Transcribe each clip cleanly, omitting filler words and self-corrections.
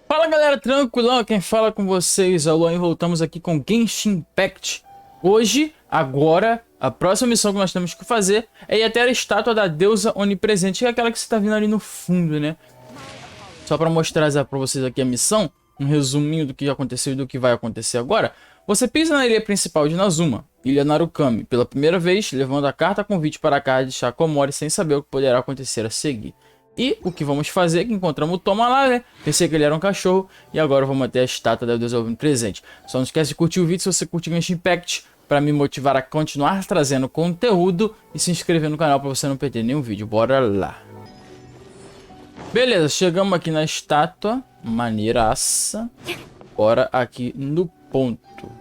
Fala galera, tranquilão, quem fala com vocês é o Luan e voltamos aqui com Genshin Impact. Hoje, agora, a próxima missão que nós temos que fazer é ir até a estátua da deusa onipresente, que é aquela que você tá vendo ali no fundo, né? Só para mostrar para vocês aqui a missão, um resuminho do que já aconteceu e do que vai acontecer agora. Você pisa na ilha principal de Inazuma, Ilha Narukami, pela primeira vez, levando a carta convite para a Casa de Chá Komore sem saber o que poderá acontecer a seguir. E o que vamos fazer, que encontramos o Toma lá, né? Pensei que ele era um cachorro. E agora vamos até a estátua da deusa onipresente. Só não esquece de curtir o vídeo se você curte Genshin Impact, para me motivar a continuar trazendo conteúdo. E se inscrever no canal para você não perder nenhum vídeo. Bora lá. Beleza, chegamos aqui na estátua. Maneiraça. Bora aqui no ponto.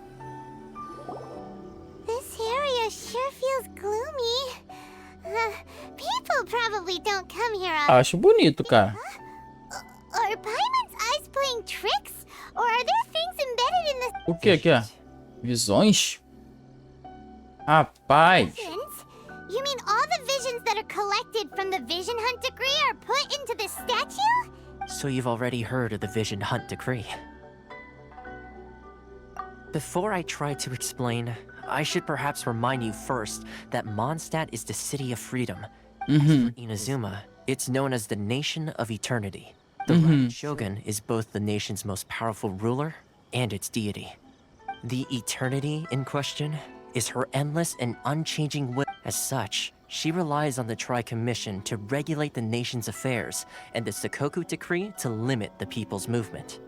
This area sure feels gloomy. People probably don't come here often. Acho bonito, cara. Are Paimon's eyes playing tricks? Or are there things embedded in the... O que que é? Visões? Rapaz. Visions? You mean all the visions that are collected from the Vision Hunt Decree are put into this statue? So you've already heard of the Vision Hunt Decree. Before I try to explain, I should perhaps remind you first that Mondstadt is the city of freedom. As for Inazuma, it's known as the Nation of Eternity. The Red Shogun is both the nation's most powerful ruler and its deity. The eternity in question is her endless and unchanging will. As such, she relies on the Tri-Commission to regulate the nation's affairs and the Sakoku Decree to limit the people's movement.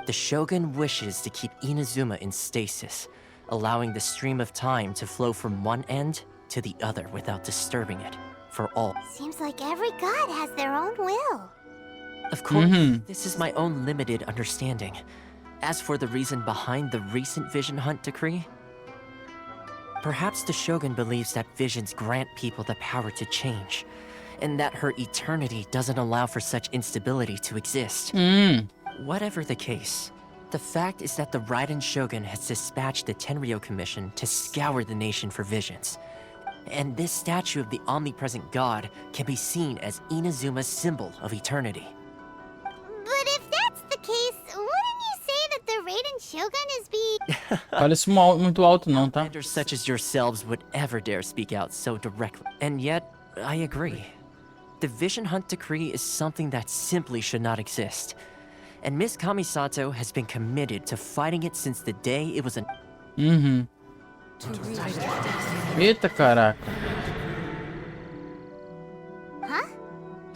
The Shogun wishes to keep Inazuma in stasis, allowing the stream of time to flow from one end to the other without disturbing it, for all. Seems like every god has their own will. Of course, this is my own limited understanding. As for the reason behind the recent Vision Hunt Decree, perhaps the Shogun believes that visions grant people the power to change, and that her eternity doesn't allow for such instability to exist. Whatever the case, the fact is that the Raiden Shogun has dispatched the Tenryou Commission to scour the nation for visions. And this statue of the omnipresent god can be seen as Inazuma's symbol of eternity. But if that's the case, wouldn't you say that the Raiden Shogun is being... Parece muito alto não, tá? Commanders such as yourselves would ever dare speak out so directly. And yet, I agree. The Vision Hunt Decree is something that simply should not exist. And Miss Kamisato has been committed to fighting it since the day it was an... Eita, caraca. Huh?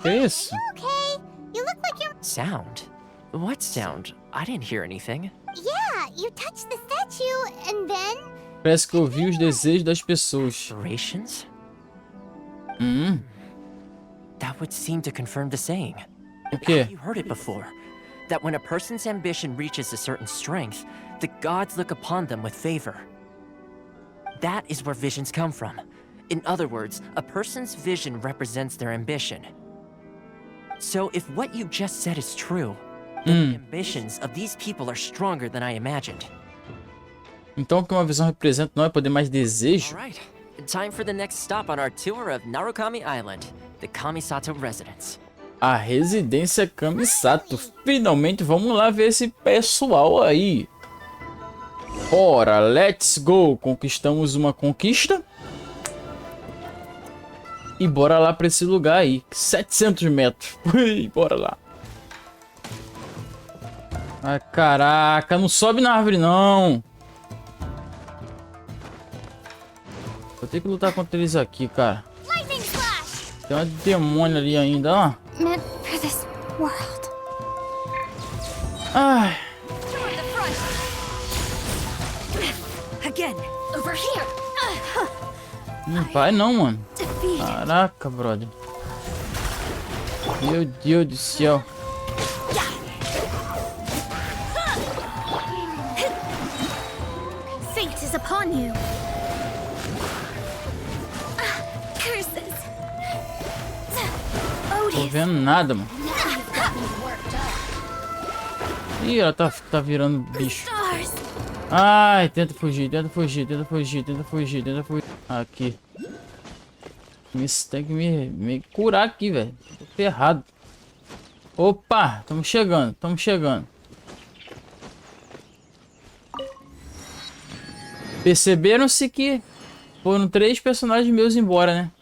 Que isso? You okay? You look like you're... Sound? What sound? I didn't hear anything. Yeah, you touched the statue, and then... Parece que eu ouvi os desejos das pessoas. Aspirations? That would seem to confirm the saying. O quê? You heard it before. That when a person's ambition reaches a certain strength, the gods look upon them with favor. That is where visions come from. In other words, a person's vision represents their ambition. So if what you just said is true, then the ambitions of these people are stronger than I imagined. Então o que uma visão representa não é poder mais desejo? Alright, time for the next stop on our tour of Narukami Island, the Kamisato residence. A residência Kamisato. Finalmente vamos lá ver esse pessoal aí. Bora, let's go. Conquistamos uma conquista. E bora lá pra esse lugar aí. 700 metros. Ui, bora lá. Ai, caraca, não sobe na árvore não. Vou ter que lutar contra eles aqui, cara. Tem uma demônio ali ainda, ó. Meant for this world. Ai. Again, over here. Não vai não, mano. Caraca, brother. Meu Deus do céu. Fate is upon you. Curses. Tô vendo nada, mano. Ih, ela tá virando bicho. Ai, tenta fugir, tenta fugir, tenta fugir, tenta fugir, tenta fugir. Aqui. Isso tem que me curar aqui, velho. Tô ferrado. Opa, estamos chegando, estamos chegando. Perceberam-se que foram 3 personagens meus embora, né?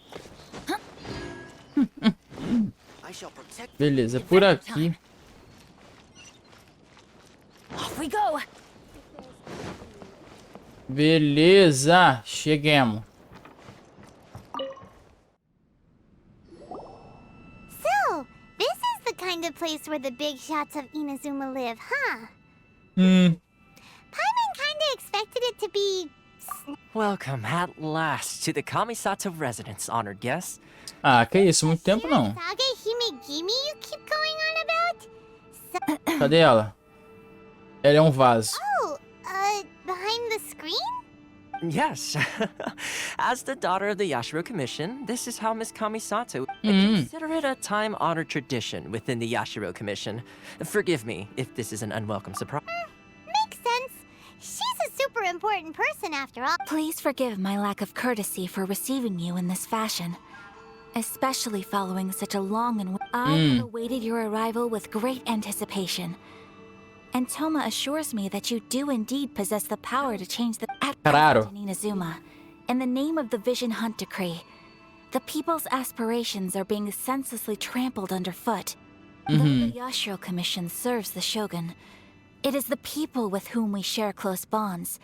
Beleza, por aqui. Off we go. Beleza, chegamos. So, this is the kind of place where the big shots of Inazuma live, huh? Paimon kinda expected it to be... Welcome at last to the Kamisato residence, honored guests. Ah, que isso, muito tempo não. Saga Himegimi you keep going on about? Cadê ela? Ela é um vaso. Oh, behind the screen? Yes. As the daughter of the Yashiro Commission, this is how Miss Kamisato... Consider it a time-honored tradition within the Yashiro Commission. Forgive me if this is an unwelcome surprise. Makes sense. She's a super important person after all. Please forgive my lack of courtesy for receiving you in this fashion, especially following such a long and... I have awaited your arrival with great anticipation. And Toma assures me that you do indeed possess the power to change the... At Claro. present in Inazuma, in the name of the Vision Hunt Decree, the people's aspirations are being senselessly trampled underfoot. Though the Yashiro Commission serves the Shogun, it is the people with whom we share close bonds,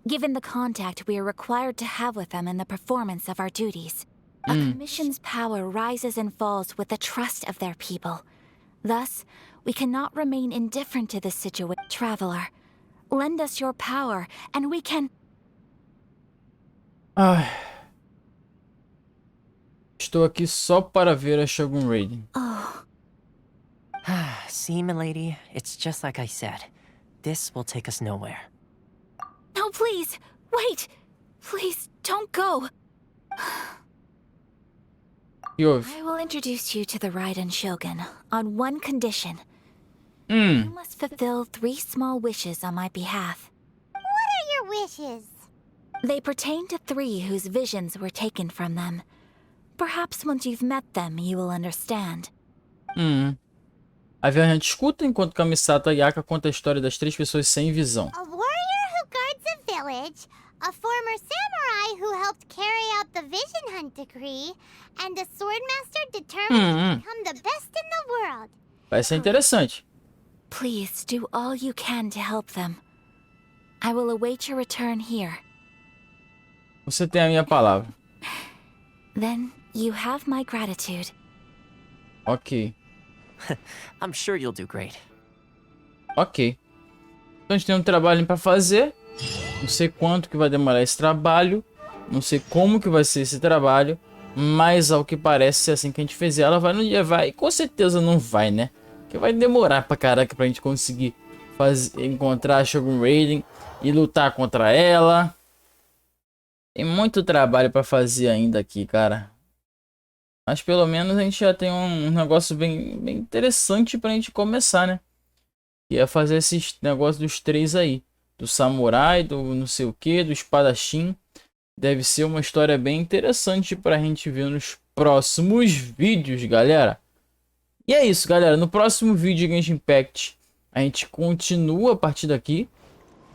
given the contact we are required to have with them in the performance of our duties. A commission's power rises and falls with the trust of their people. Thus, we cannot remain indifferent to this situation. Traveler, lend us your power, and we can... Ai. Estou aqui só para ver a Shogun Raiden. Oh, See, milady, it's just like I said. This will take us nowhere. no, please, wait! Please, don't go! O que houve? I will introduce you to the Raiden Shogun on one condition. You must fulfill 3 small wishes on my behalf. What are your wishes? They pertain to 3 whose visions were taken from them. Perhaps once you've met them, you will understand. A viajante escuta enquanto Kamisato Ayaka conta a história das 3 pessoas sem visão. A warrior who guards a village, a former samurai who helped carry out the Vision Hunt Decree, and a swordmaster determined to become the best in the world. Vai ser interessante. Please do all you can to help them. I will await your return here. Você tem a minha palavra. Then you have my gratitude. Ok. I'm sure you'll do great. Ok. Então a gente tem um trabalho para fazer. Não sei quanto que vai demorar esse trabalho. Não sei como que vai ser esse trabalho. Mas ao que parece ser assim que a gente fizer, ela vai no dia, vai. E com certeza não vai, né? Porque vai demorar pra caraca pra gente conseguir encontrar a Shogun Raiden e lutar contra ela. Tem muito trabalho pra fazer ainda aqui, cara. Mas pelo menos a gente já tem um negócio bem interessante pra gente começar, né? Que é fazer esses negócios dos 3 aí. Do samurai, do não sei o que, do espadachim. Deve ser uma história bem interessante pra gente ver nos próximos vídeos, galera. E é isso, galera. No próximo vídeo de Genshin Impact, a gente continua a partir daqui,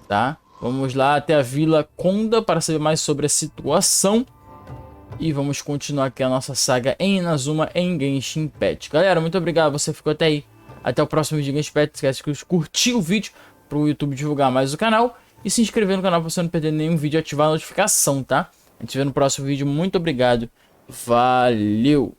tá? Vamos lá até a Vila Konda para saber mais sobre a situação. E vamos continuar aqui a nossa saga em Inazuma em Genshin Impact. Galera, muito obrigado. Você ficou até aí. Até o próximo vídeo de Genshin Impact. Esquece de curtir o vídeo para o YouTube divulgar mais o canal. E se inscrever no canal para você não perder nenhum vídeo e ativar a notificação, tá? A gente se vê no próximo vídeo. Muito obrigado. Valeu!